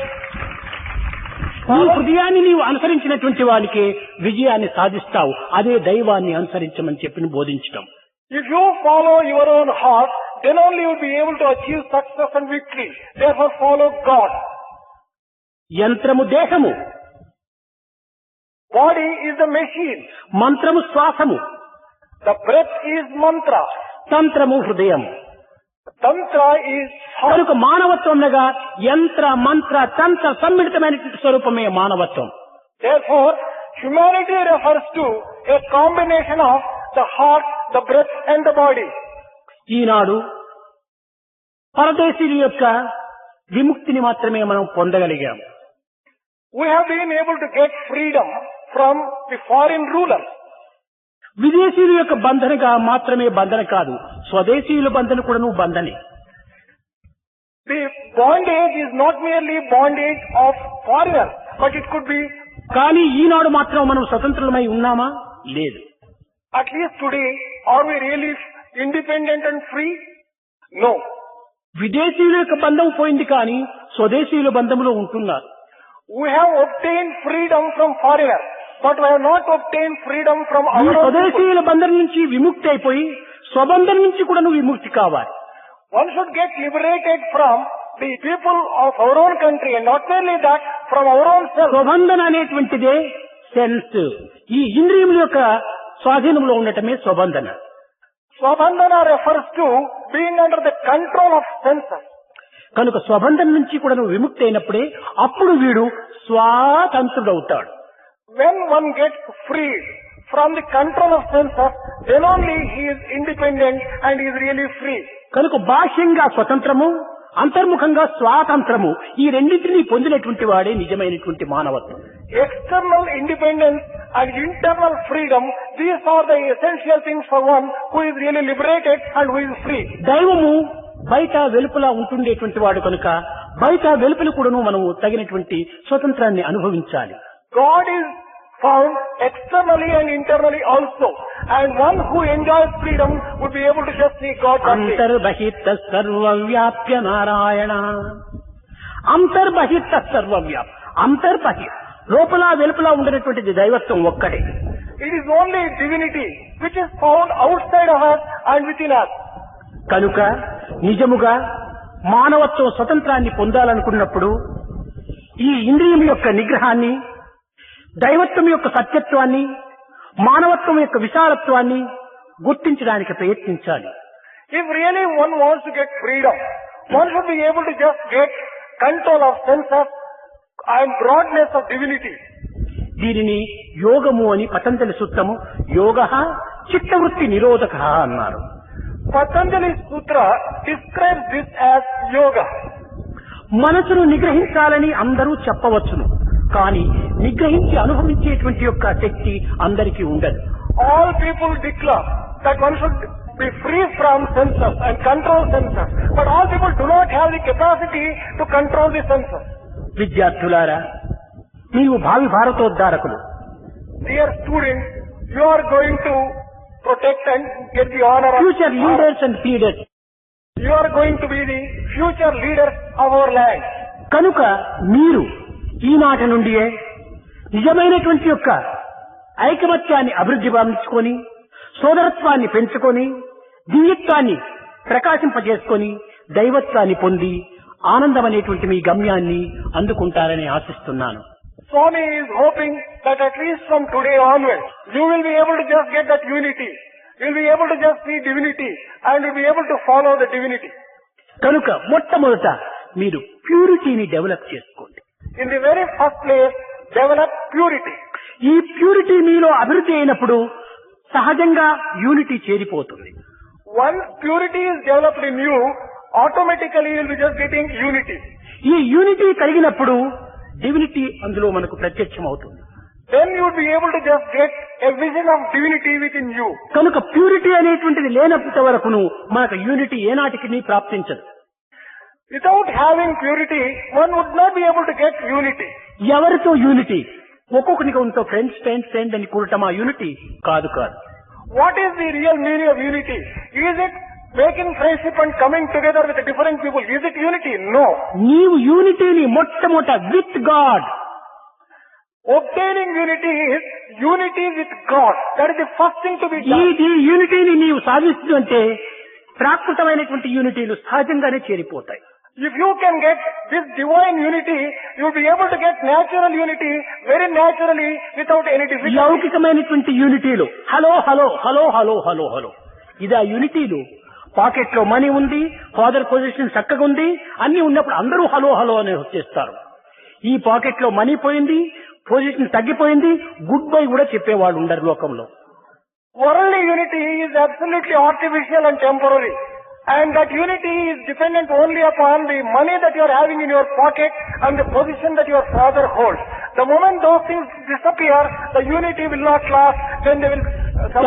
నీ హృదయాన్ని నీవు అనుసరించినటువంటి వానికి విజయాన్ని సాధిస్తావు. అదే దైవాన్ని అనుసరించమని చెప్పి బోధించటం. if you follow your own heart, then only you will be able to achieve success and victory. Therefore follow God. యంత్రము దేహము, Body is the machine. మంత్రము శ్వాసము, The breath is mantra. తంత్రము హృదయము. Tantra is heart. కనుక మానవత్వం అనగా యంత్ర మంత్ర తంత్ర సమ్మిళితమైనటువంటి స్వరూపమే మానవత్వం. Therefore, humanity refers to a combination of the heart, the breath and the body. ఈనాడు పరదేశీయుల యొక్క విముక్తిని మాత్రమే మనం పొందగలిగాం. We have been able to get freedom from the foreign rulers. విదేశీయుల యొక్క బంధనగా మాత్రమే బంధన కాదు, స్వదేశీయుల బంధన కూడాను బంధనే. The bondage is not merely bondage of foreigners, but it could be, కానీ ఈనాడు మాత్రం మనం స్వతంత్రులమై ఉన్నామా? లేదు. at least today, are we really independent and free? No. విదేశీయుల యొక్క బంధం పోయింది కానీ స్వదేశీయుల బంధంలో ఉంటున్నారు. We have obtained freedom from foreigners, but we have not obtained freedom from ఈ our own people. స్వదేశీయుల బంధం నుంచి విముక్తి అయిపోయి స్వబంధం నుంచి కూడా విముక్తి కావాలి. One should get liberated from the people of our own country, and not merely that, from our own self. స్వబంధన అనేటువంటిదే సెన్స్. ఈ ఇంద్రియముల యొక్క స్వాధీనంలో ఉండటమే స్వబంధన. Swabandhana refers to being under the control of senses. కనుక స్వబంధం నుంచి కూడా విముక్తి అయినప్పుడే అప్పుడు వీడు స్వాతంత్రుడవుతాడు. When one gets freed from the control of senses, then only he is independent and he is really free. కనుక బాహ్యంగా స్వతంత్రము, అంతర్ముఖంగా స్వాతంత్రము, ఈ రెండింటినీ పొందినటువంటి వాడే నిజమైనటువంటి మానవత్వం. External independence and internal freedom, these are the essential things for one who is really liberated and who is free. దైవము బయట వెలుపల ఉంటుండేటువంటి వాడు కనుక బయట వెలుపల కూడాను మనము తగినటువంటి స్వతంత్రాన్ని అనుభవించాలి. God is found externally and internally also, and one who enjoys freedom would be able to just see God that way. అంతర్బహిత సర్వవ్యాప్య Narayana. అంతర్బహిత సర్వవ్యాప్, అంతర్బహిత్ లోపల వెలుపల ఉండినటువంటిది దైవత్వం ఒక్కడే. It is only divinity which is found outside of us and within us. కనుక నిజముగా మానవత్వం స్వతంత్రాన్ని పొందాలనుకున్నప్పుడు ఈ ఇంద్రియం యొక్క నిగ్రహాన్ని, దైవత్వం యొక్క సత్యత్వాన్ని, మానవత్వం యొక్క విశాలత్వాన్ని గుర్తించడానికి ప్రయత్నించాలి. If really one wants to get freedom, one should be able to just get control of senses and broadness of divinity. దీనిని యోగము అని పతంజలి సూత్రము యోగః చిత్తవృత్తి నిరోధక అన్నారు. Patanjali Sutra describes this as yoga. మనసును నిగ్రహించాలని అందరూ చెప్పవచ్చును, కానీ నిగ్రహించి అనుభవించేటువంటి యొక్క శక్తి అందరికీ ఉండదు. All people declare that one should be free from senses and control senses, but all people do not have the capacity to control the senses. విద్యార్థులారా, నీవు భావి భారతోద్ధారకులు. Dear students, you are going to protect and get the honor of future leaders and leaders. You are going to be the future leaders of our land. కనుక మీరు ఈనాటి నుండియే నిజమైనటువంటి యొక్క ఐకమత్యాన్ని అభివృద్ధి భావించుకొని సోదరత్వాన్ని పెంచుకొని దివ్యత్వాన్ని ప్రకాశింపజేసుకొని దైవత్వాన్ని పొంది ఆనందం అనేటువంటి మీ గమ్యాన్ని అందుకుంటారని ఆశిస్తున్నాను. Swami is hoping that at least from today onwards, you will be able to just get that unity. You will be able to just see divinity and you will be able to follow the divinity. కనుక మొట్టమొదట మీరు ప్యూరిటీని develop చేసుకోండి. In the very first place, develop purity. ఈ purity మీలో అభివృద్ధి అయినప్పుడు సహజంగా unity చేరిపోతుంది. Once purity is developed in you, automatically you will be just getting unity. ఈ యూనిటీ కలిగినప్పుడు డివినిటీ అందులో మనకు ప్రత్యక్షం అవుతుంది. Then you will be able to just get a vision of divinity within you. కనుక ప్యూరిటీ అనేటువంటిది లేనప్పటి వరకును మనకు unity ఏనాటికి ప్రాప్తించదు. Without having purity, one would not be able to get unity. ఎవరితో యూనిటీ? ఒక్కొక్కరికి ఉంటో ఫ్రెండ్ అని కూడటం ఆ యూనిటీ కాదు. What is the real meaning of unity? Is it making friendship and coming together with different people? Is it unity? No. నీవు యూనిటీని మొట్టమొదట with God. Obtaining unity is unity with God. That is the first thing to be done. ఈ యూనిటీని నీవు సాధిస్తుంటే ప్రాకృతమైనటువంటి యూనిటీలు సహజంగానే చేరిపోతాయి. If you can get this divine unity, you will be able to get natural unity very naturally without any difficulty. లౌకికమైనటువంటి యూనిటీలు hello ఇది ఆ యూనిటీలు. Pocket లో money ఉంది, father position చక్కగా ఉంది, అన్ని ఉన్నప్పుడు అందరూ హలో అని వచ్చేస్తారు. ఈ పాకెట్ లో మనీ పోయింది, పొజిషన్ తగ్గిపోయింది, గుడ్ బై కూడా చెప్పేవాళ్ళు ఉండరు లోకంలో. Worldly unity is absolutely artificial and temporary. And that unity is dependent only upon the money that you are having in your pocket and the position that your father holds. The moment those things disappear, the unity will not last, then they will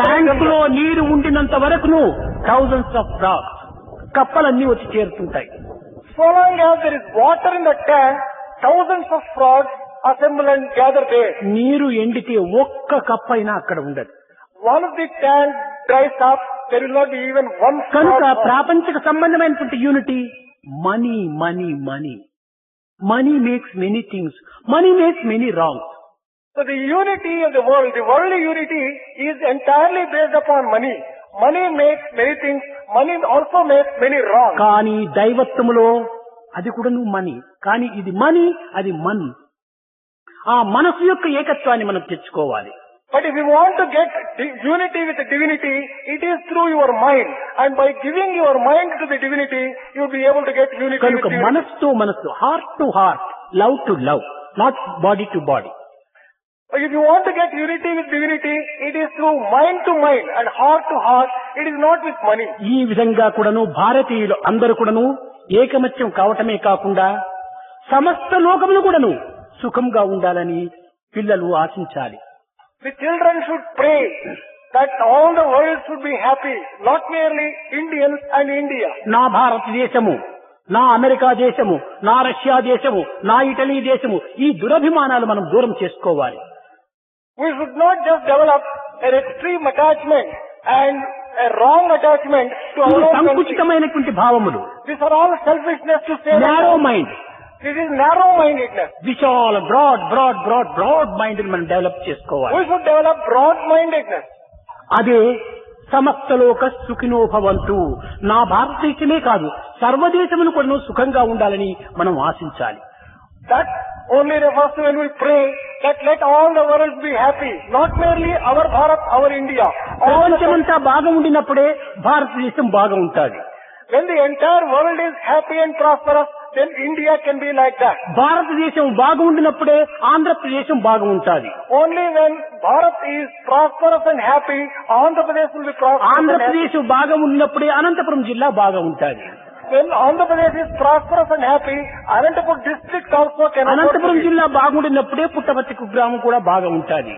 tank లో నీరు ఉండినంత వరకును thousands of frogs కప్పలన్నీ వచ్చి చేరుతుంటాయి. So long as there is water in the tank, thousands of frogs assemble and gather there. నీరు ఎండితే ఒక్క కప్పైనా అక్కడ ఉండదు. Once the tank dries up, there will not be even one frog. కనుక ప్రాపంచిక సంబంధమైనటువంటి unity money. Money makes many things, money makes many wrongs. So the unity of the worldly unity is entirely based upon money. Money makes many things, money also makes many wrongs. కానీ దైవత్వములో అది కూడా money. కానీ ఇది money, అది మన్. ఆ మనసు యొక్క ఏకత్వాన్ని మనం తెచ్చుకోవాలి. But if you want to get unity with the divinity, it is through your mind. And by giving your mind to the divinity, you will be able to get unity with కనుక divinity. మనస్సు, heart to heart, love to love, not body to body. But if you want to get unity with divinity, it is through mind to mind and heart to heart. It is not with money. ఈ విధంగా కూడాను భారతీయులు అందరూ కూడాను ఏకమత్యం కావటమే కాకుండా సమస్త లోకములు కూడాను సుఖంగా ఉండాలని పిల్లలు ఆశించాలి. The children should pray that all the world should be happy, not merely Indians and India. నా భారతదేశము, నా అమెరికా దేశము, నా రష్యా దేశము, నా ఇటలీ దేశము, ఈ దురభిమానాలు మనం దూరం చేసుకోవాలి. We should not just develop an extreme attachment and a wrong attachment to our own country. సంకుచితమైనటువంటి భావములు. These are all selfishness to say. Narrow mind. This is narrow-mindedness. విశాల బ్రాడ్ మైండ్ మనం డెవలప్ చేసుకోవాలి. We should develop broad-mindedness. అదే సమస్తలోక సుఖినో భవంతు. నా భారతదేశమే కాదు, సర్వదేశములు కూడా సుఖంగా ఉండాలని మనం ఆశించాలి. That only refers to when we pray that let all the world be happy, not merely our Bharat, our India. ప్రపంచమంతా బాగా ఉండినప్పుడే భారతదేశం బాగా ఉంటుంది. When the entire world is happy and prosperous, then India can be like that. భారతదేశం బాగా ఉండినప్పుడే ఆంధ్రప్రదేశం బాగా ఉంటుంది. Only when Bharat is prosperous and happy, Andhra Pradesh will be prosperous. Andhra Pradesh బాగా ఉన్నప్పుడే అనంతపురం జిల్లా బాగా ఉంటుంది. When Andhra Pradesh is prosperous and happy, Anantapur district also can. Anantapuram జిల్లా బాగుండినప్పుడే పుట్టపర్తి కుగ్రామం కూడా బాగా ఉంటుంది.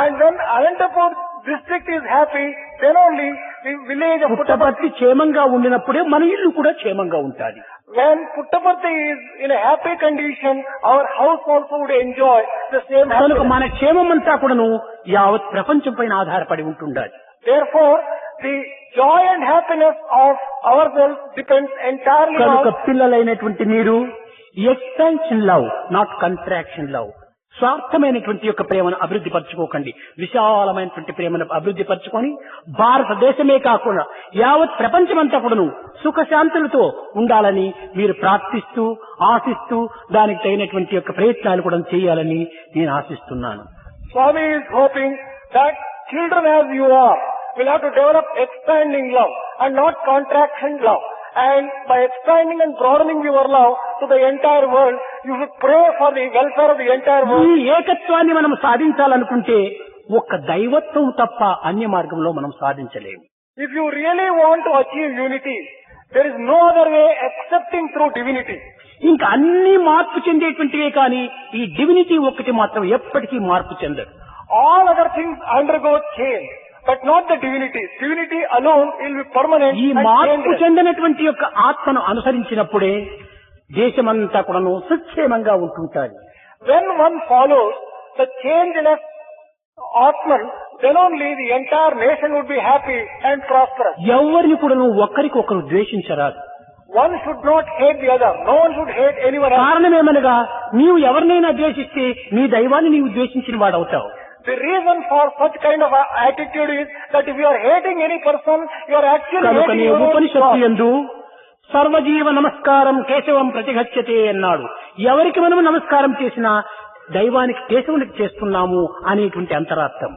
And when Anantapur district is happy, then only the village of Puttaparthi క్షేమంగా ఉండినప్పుడే మన ఇల్లు కూడా క్షేమంగా ఉంటుంది. When Puttaparthi is in a happy condition, our house also would enjoy the same కనుక happiness. మన క్షేమమంతా కూడాను యావత్ ప్రపంచం పైన ఆధారపడి ఉంటుండాలి. Therefore, the joy and happiness of ourselves depends entirely కనుక on. పిల్లలైనటువంటి మీరు expansion love, not contraction love, స్వార్థమైనటువంటి యొక్క ప్రేమను అభివృద్ధి పరచుకోకండి. విశాలమైనటువంటి ప్రేమను అభివృద్ధి పరచుకొని భారతదేశమే కాకుండా యావత్ ప్రపంచమంతా కూడాను సుఖశాంతులతో ఉండాలని మీరు ప్రార్థిస్తూ ఆశిస్తూ దానికి తగినటువంటి యొక్క ప్రయత్నాలు కూడా చేయాలని నేను ఆశిస్తున్నాను. Swami is hoping that children as you are will have to develop expanding love and not contraction love. And by expanding and broadening your love to the entire world, you should pray for the welfare of the entire ఈ world. ఏకత్వాన్ని మనం సాధించాలనుకుంటే ఒక్క దైవత్వం తప్ప అన్య మార్గంలో మనం సాధించలేము. If you really want to achieve unity, there is no other way excepting through divinity. ఇంకా అన్ని మార్పు చెందేటువంటివే కానీ ఈ డివినిటీ ఒక్కటి మాత్రం ఎప్పటికీ మార్పు చెందదు. All other things undergo change, but not the divinity. Divinity alone will be permanent ఈ and మార్పు changeless. చెందినటువంటి యొక్క ఆత్మను అనుసరించినప్పుడే దేశమంతా కూడాను సుక్షేమంగా ఉంటుంటారు. When one follows the changeless Atman, then only the entire nation would be happy and prosperous. ఎవరిని కూడాను ఒక్కరికొకరు ద్వేషించరాదు. One should not hate the other. No one should hate anyone else. కారణమేమనగా నీవు ఎవరినైనా ద్వేషిస్తే నీ దైవాన్ని నీవు ద్వేషించిన వాడవుతావు. The reason for such kind of attitude is that if you are hating any person, you are actually hating కనుకనే your own ఉపనిషత్తు God. యందు సర్వజీవ నమస్కారం కేశవం ప్రతిగచ్చతే అన్నాడు. ఎవరికి మనము నమస్కారం చేసినా దైవానికి కేశవునికి చేస్తున్నాము అనేటువంటి అంతరార్థం.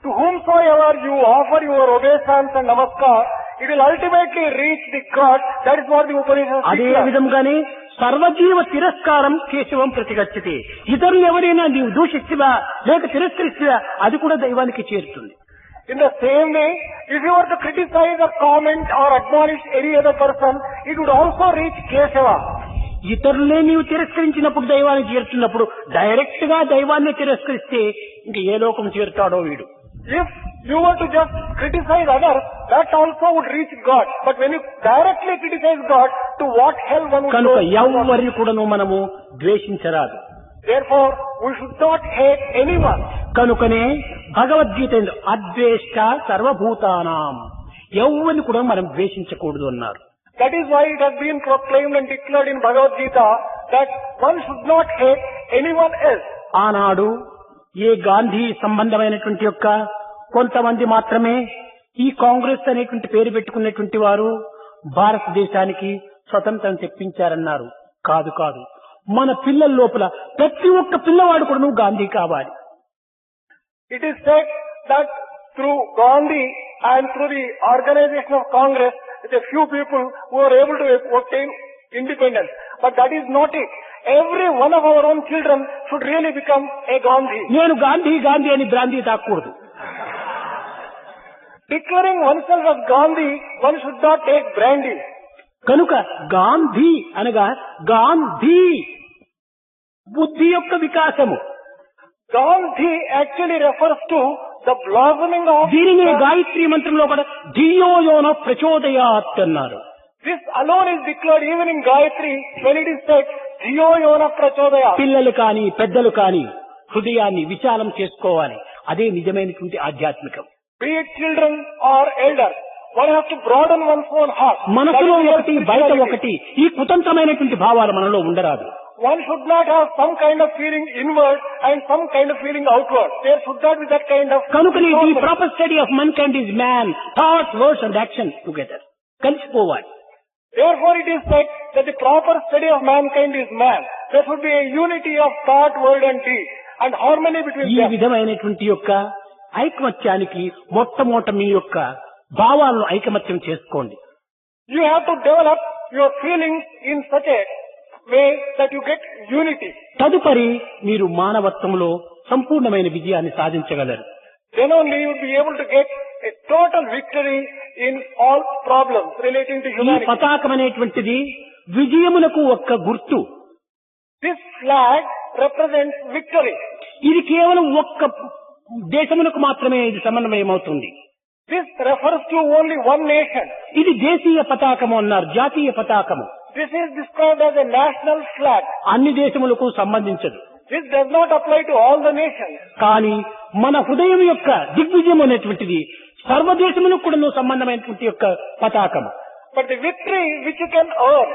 To whomsoever you offer your obeisance and namaskar, it will ultimately reach the God. That is what the Upanishad అదే declares. విధంగానే సర్వజీవ తిరస్కారం కేశవం ప్రతిగచ్చతే. ఇతరులు ఎవరైనా నీవు దూషిస్తువా లేక తిరస్కరిస్తువా అది కూడా దైవానికి చేరుతుంది. In the same way, if you were to criticize or comment or admonish any other person, it would also reach Keshava. ఇతరులే నీవు తిరస్కరించినప్పుడు దైవాన్ని చేరుతున్నప్పుడు డైరెక్ట్ గా దైవాన్ని తిరస్కరిస్తే ఇంక ఏ లోకం చేరుతాడో వీడు. If you were to just criticize others, that also would reach God. But when you directly criticize God, to what hell one would కనుక go? ఎవరిని కూడాను మనము ద్వేషించరాదు. Therefore, we should not hate anyone. కనుకనే భగవద్గీత అద్వేష్ట సర్వభూతానాం ఎవరిని కూడా మనం ద్వేషించకూడదు అన్నారు. That is why it has been proclaimed and declared in Bhagavad Gita that one should not hate anyone else. ఆనాడు ఏ గాంధీ సంబంధమైనటువంటి యొక్క కొంతమంది మాత్రమే ఈ కాంగ్రెస్ అనేటువంటి పేరు పెట్టుకున్నటువంటి వారు భారతదేశానికి స్వతంత్రం తెప్పించారన్నారు. కాదు కాదు, మన పిల్లల లోపల ప్రతి ఒక్క పిల్లవాడు కూడా నువ్వు గాంధీ కావాలి. It is said that through Gandhi and through the organization of Congress, with a few people who are able to obtain independence. But that is not it. Every one of our own children should really become a Gandhi. నేను గాంధీ గాంధీ అని brandy తాకూడదు. Declaring oneself as Gandhi, one should not take brandy. కనుక గాంధీ అనగా గాంధీ బుద్ధి యొక్క వికాసము. Gandhi actually refers to the blossoming of దీనిని గాయత్రి మంత్రంలో కూడా ధియో యోన ప్రచోదయాత్ అన్నారు. This alone is declared even in Gayatri when it is said, Dhiyo Yona Prachodaya. పిల్లలు కాని పెద్దలు కాని హృదయాన్ని విశాలం చేసుకోవాలి. అదే నిజమైనటువంటి ఆధ్యాత్మికం. Be it children or elders, one has to broaden one's own heart. మనసులో That is ఒకటి బయట spirituality. ఒకటి ఈ కుతంత్రమైనటువంటి భావాలు మనలో ఉండరాదు. One should not have some kind of feeling inward and some kind of feeling outward. There should not be that kind of... కనుకనే the proper study of mankind is man, thoughts words and action together. కలిసిపోవాలి. Therefore it is said that the proper study of mankind is man. There should be a unity of thought, word and deed and harmony between ఈ them. విధమైనటువంటి యొక్క ఐకమత్యానికి మొట్టమొదట మీ యొక్క భావాలను ఐకమత్యం చేసుకోండి. You have to develop your feelings in such a way that you get unity. తదుపరి మీరు మానవత్వంలో సంపూర్ణమైన విజయాన్ని సాధించగలరు. Then only you will be able to get a total victory in all problems relating to ఈ humanity. పతాకం అనేటువంటిది విజయమునకు ఒక్క గుర్తు. This flag represents victory. ఇది కేవలం ఒక్క దేశమునకు మాత్రమే ఇది సమన్వయమవుతుంది. This refers to only one nation. ఇది దేశీయ పతాకము అన్నారు, జాతీయ పతాకము. This is described as a national flag. అన్ని దేశములకు సంబంధించదు. This does not apply to all the nations. కానీ మన హృదయం యొక్క దిగ్విజయం అనేటువంటిది సర్వదేశములకు కూడా సంబంధమైనటువంటి యొక్క పతాకము. But the victory which you can earn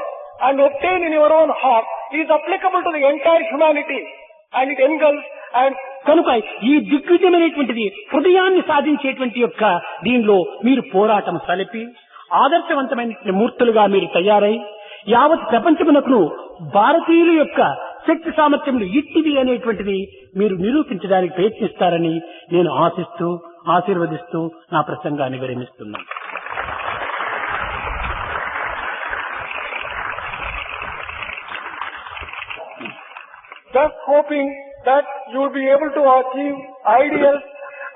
and obtain in your own heart is applicable to the entire humanity, and it engulfs And కనుక ఈ దిగ్విజయమైనటువంటిది హృదయాన్ని సాధించేటువంటి యొక్క దీనిలో మీరు పోరాటం సలిపి ఆదర్శవంతమైన మూర్తులుగా మీరు తయారై యావత్ ప్రపంచమునకు భారతీయుల యొక్క శక్తి సామర్థ్యములు ఇట్టివి అనేటువంటిది మీరు నిరూపించడానికి ప్రయత్నిస్తారని నేను ఆశిస్తూ ఆశీర్వదిస్తూ నా ప్రసంగాన్ని విరమిస్తున్నాను. thus hoping that you will be able to achieve ideals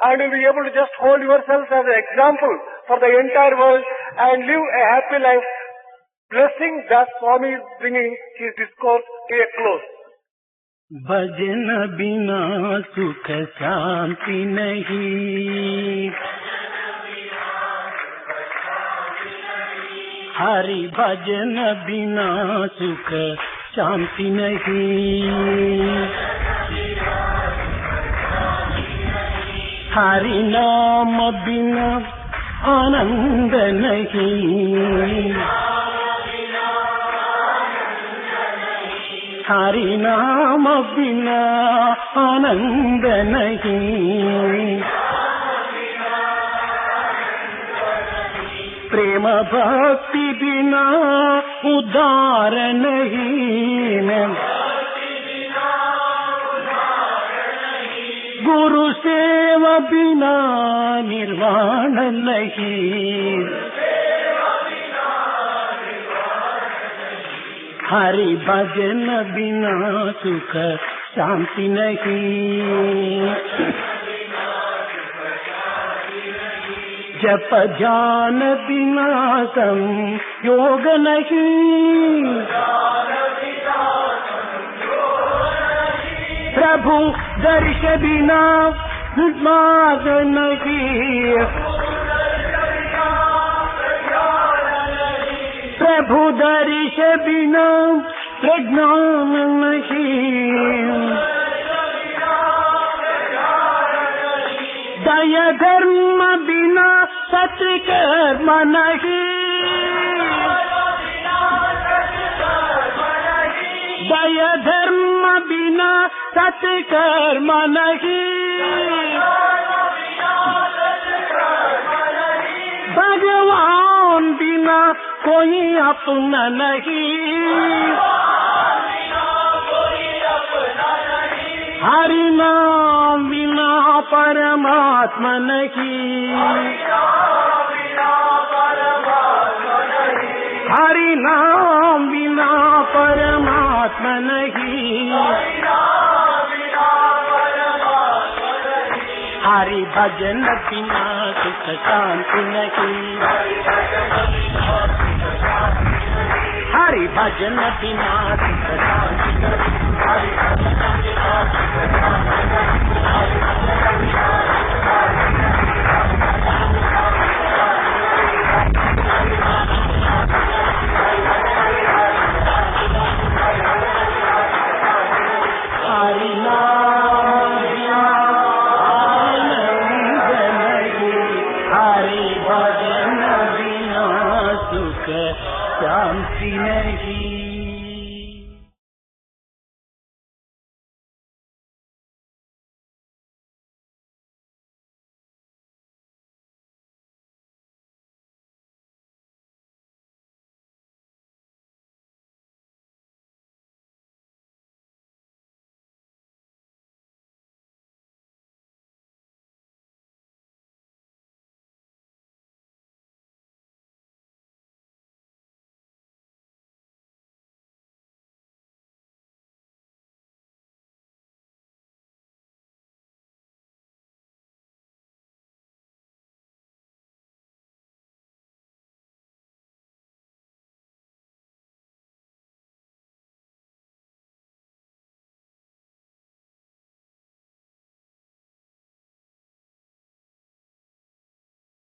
and you will be able to just hold yourself as an example for the entire world and live a happy life, blessing that Swami is bringing his discourse to a close. भजन बिना सुख शांति नहीं, हरि भजन बिना सुख शांति नहीं, हरि नाम बिना आनंद नहीं, हरि नाम बिना आनंद नहीं, प्रेम भक्ति बिना उद्धार नहीं, गुरु सेवा बिना निर्वाण नहीं, हरि भजन बिना सुख शांति नहीं, जप ध्यान बिना संयोग नहीं, प्रभु दर्श बिना मार्ग नहीं, प्रभु दर्श बिना प्रज्ञान नहीं, दया धर्म बिना सत्कर्म नहीं, दया धर्म बिना सत्कर्म नहीं, भगवान बिना कोई अपना नहीं, हरि नाम बिना परमात्मा नहीं, हरि नाम बिना परमात्मा नहीं, हरि भजन बिना सुख शांति नहीं, हरि भजन बिना सुख शांति नहीं, हरि भजन बिना सुख शांति नहीं। हरि नाम बिना आनंद नहीं, हरि भजन बिना सुख शांति नहीं।